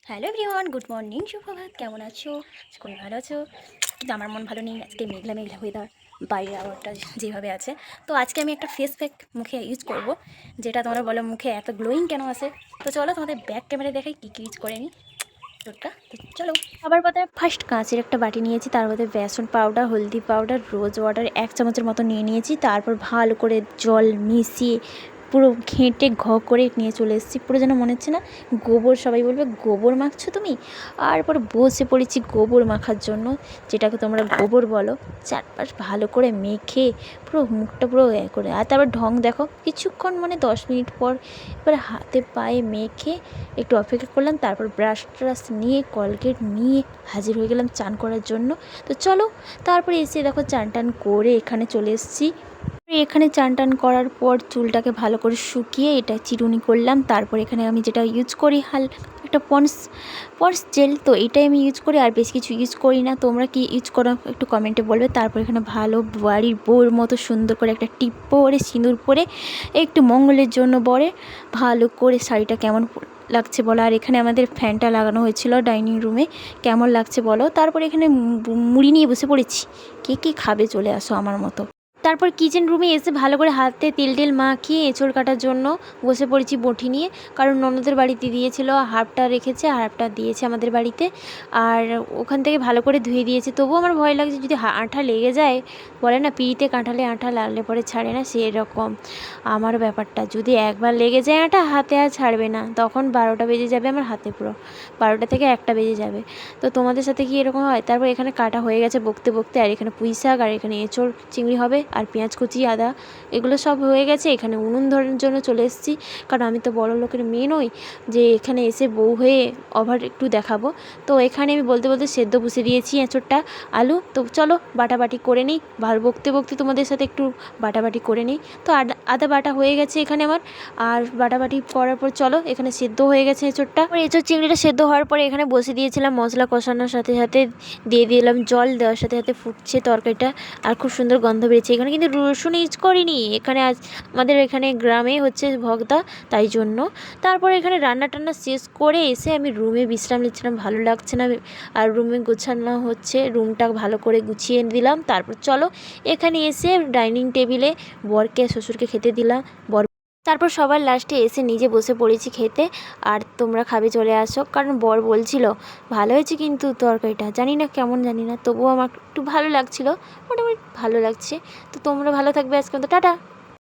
Hello everyone, good morning, সুপ্রভাত। কেমন আছো? খুবই ভালো আছো? কিন্তু আমার মন ভালো নেই। আজকে মেঘলা মেঘলা ওয়েদার, বাইরের আবহাওয়াটা যেভাবে আছে। তো আজকে আমি একটা ফেস প্যাক মুখে ইউজ করব, যেটা তোমরা বলো মুখে এত গ্লোয়িং কেন আসে। তো চলো তোমাদের ব্যাক ক্যামেরায় দেখাই কী কী ইউজ করে নিই টোটকা। তো চলো। খাবার পাতায় ফার্স্ট কাঁচের একটা বাটি নিয়েছি, তার মধ্যে বেসন পাউডার, হলদি পাউডার, রোজ ওয়াটার 1 চামচের মতো নিয়ে নিয়েছি। তারপর ভালো করে জল মিশিয়ে পুরো ঘেঁটে করে নিয়ে চলে এসেছি। পুরো যেন মনে হচ্ছে না গোবর, সবাই বলবে গোবর মাখছো তুমি। আর পরে বসে পড়েছি গোবর মাখার জন্য, যেটাকে তোমরা গোবর বলো। চারপাশ ভালো করে মেখে পুরো মুখটা পুরো করে, আর তারপর ঢং দেখো কিছুক্ষণ, মানে 10 মিনিট পর এবার হাতে পায়ে মেখে একটু অপেক্ষা করলাম। তারপর ব্রাশ ট্রাশ নিয়ে কলগেট নিয়ে হাজির হয়ে গেলাম চান করার জন্য। তো চলো, তারপরে এসে দেখো চান টান করে এখানে চলে এসেছি। এখানে চান টান করার পর চুলটাকে ভালো করে শুকিয়ে এটা চিরুনি করলাম। তারপর এখানে আমি যেটা ইউজ করি একটা পন্ডস জেল, তো এটাই আমি ইউজ করি, আর বেশ কিছু ইউজ করি না। তোমরা কি ইউজ করো একটু কমেন্টে বলবে। তারপর এখানে ভালো বাড়ির বউর মতো সুন্দর করে একটা টিপ পরে সিঁদুর পরে একটু মঙ্গলের জন্য বরে ভালো করে শাড়িটা কেমন লাগছে বলো। আর এখানে আমাদের ফ্যানটা লাগানো হয়েছিল ডাইনিং রুমে, কেমন লাগছে বলো। তারপর এখানে মুড়ি নিয়ে বসে পড়েছি, কে খাবে চলে আসো আমার মতো। তারপর কিচেন রুমে এসে ভালো করে হাতে তেল মাখিয়ে এঁচড় কাটার জন্য বসে পড়েছি বটি নিয়ে, কারণ ননদের বাড়িতে দিয়েছিল, হাফটা রেখেছে হাফটা দিয়েছে আমাদের বাড়িতে। আর ওখান থেকে ভালো করে ধুয়ে দিয়েছে। তবুও আমার ভয় লাগছে যদি আঠা লেগে যায়, বলে না পিড়িতে কাঁঠালে আঠা লাগলে পরে ছাড়ে না, সেরকম আমার ব্যাপারটা। যদি একবার লেগে যায় আঠা, হাতে আর ছাড়বে না, তখন 12টা বেজে যাবে আমার হাতে, পুরো 12টা থেকে 1টা বেজে যাবে। তো তোমাদের সাথে কি এরকম হয়? তারপর এখানে কাটা হয়ে গেছে বকতে বকতে, আর এখানে পুঁই শাক, আর এখানে এঁচড় চিংড়ি হবে, আর পেঁয়াজ কুচি, আদা, এগুলো সব হয়ে গেছে। এখানে উনুন ধরার জন্য চলে এসেছি, কারণ আমি তো বড় লোকের মেয়ে নই যে এখানে এসে বউ হয়ে ওভার একটু দেখাবো। তো এখানে আমি বলতে বলতে সেদ্ধ বসে দিয়েছি এঁচড়টা, আলু। তো চলো বাটাবাটি করে নিই, ভালো বকতে বকতে তোমাদের সাথে একটু বাটাবাটি করে নিই। তো আদা বাটা হয়ে গেছে এখানে আমার, আর বাটাবাটি করার পর চলো এখানে সেদ্ধ হয়ে গেছে এঁচড়টা। এঁচড় চিংড়িটা সেদ্ধ হওয়ার পরে এখানে বসে দিয়েছিলাম মশলা কষানোর সাথে সাথে, দিয়ে দিলাম জল, দেওয়ার সাথে সাথে ফুটছে তরকারিটা, আর খুব সুন্দর গন্ধ বেরিয়েছে। এখানে কিন্তু রসুন ইউজ করিনি, এখানে আমাদের এখানে গ্রামে হচ্ছে ভগদা, তাই জন্য। তারপরে এখানে রান্না টান্না শেষ করে এসে আমি রুমে বিশ্রাম নিচ্ছিলাম, ভালো লাগছে না, আর রুমে গোছানো হচ্ছে, রুমটা ভালো করে গুছিয়ে দিলাম। তারপর চলো এখানে এসে ডাইনিং টেবিলে বরকে শ্বশুরকে খেতে দিলাম। তারপর সবার লাস্টে এসে নিজে বসে পড়েছি খেতে, আর তোমরা খাবে চলে আসো, কারণ বর বলছিল ভালো হয়েছে কিন্তু তরকারিটা, জানি না কেমন, জানি না, তবুও আমার একটু ভালো লাগছিল, মোটামুটি ভালো লাগছে। তো তোমরা ভালো থাকবে, আজকে তো টাটা।